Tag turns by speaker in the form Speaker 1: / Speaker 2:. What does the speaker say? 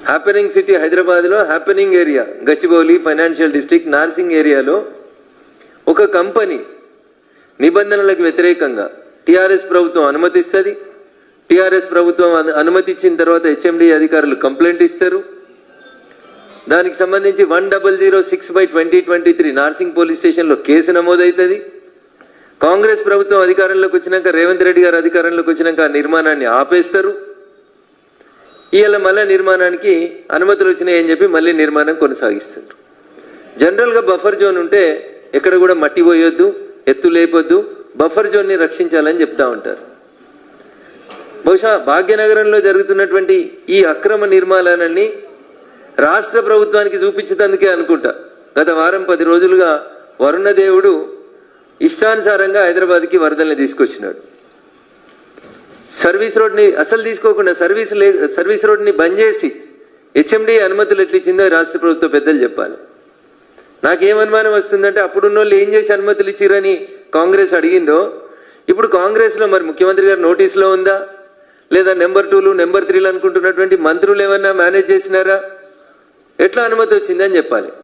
Speaker 1: Happening city హైదరాబాద్లో happening area Gachibowli financial district Narsing ఏరియాలో ఒక కంపెనీ నిబంధనలకు వ్యతిరేకంగా టీఆర్ఎస్ ప్రభుత్వం అనుమతిస్తుంది. టీఆర్ఎస్ ప్రభుత్వం అనుమతి ఇచ్చిన తర్వాత హెచ్ఎండి అధికారులు కంప్లైంట్ ఇస్తారు. దానికి సంబంధించి 1006/2023 నార్సింగ్ పోలీస్ స్టేషన్లో కేసు నమోదవుతుంది. కాంగ్రెస్ ప్రభుత్వం అధికారంలోకి వచ్చినాక రేవంత్ రెడ్డి గారు అధికారంలోకి వచ్చినాక ఆ నిర్మాణాన్ని ఆపేస్తారు. ఇవాళ మళ్ళీ నిర్మాణానికి అనుమతులు వచ్చినాయని చెప్పి మళ్ళీ నిర్మాణం కొనసాగిస్తారు. జనరల్గా బఫర్ జోన్ ఉంటే ఎక్కడ కూడా మట్టి పోయొద్దు, ఎత్తు లేపొద్దు, బఫర్ జోన్ని రక్షించాలని చెప్తా ఉంటారు. బహుశా భాగ్యనగరంలో జరుగుతున్నటువంటి ఈ అక్రమ నిర్మాణాలన్నీ రాష్ట్ర ప్రభుత్వానికి చూపించేందుకే అనుకుంటా గత వారం 10 రోజులుగా వరుణదేవుడు ఇష్టానుసారంగా హైదరాబాద్కి వరదల్ని తీసుకొచ్చినాడు. సర్వీస్ రోడ్ని అసలు తీసుకోకుండా సర్వీస్ రోడ్ని బంద్ చేసి హెచ్ఎండి అనుమతులు ఎట్లిచ్చిందో రాష్ట్ర ప్రభుత్వ పెద్దలు చెప్పాలి. నాకేమనుమానం వస్తుందంటే అప్పుడున్న వాళ్ళు ఏం చేసి అనుమతులు ఇచ్చిరని కాంగ్రెస్ అడిగిందో ఇప్పుడు కాంగ్రెస్లో మరి ముఖ్యమంత్రి గారు నోటీసులో ఉందా లేదా నెంబర్ 2లు నెంబర్ 3లు అనుకుంటున్నటువంటి మంత్రులు ఏమన్నా మేనేజ్ చేసినారా? ఎట్లా అనుమతి వచ్చిందని చెప్పాలి.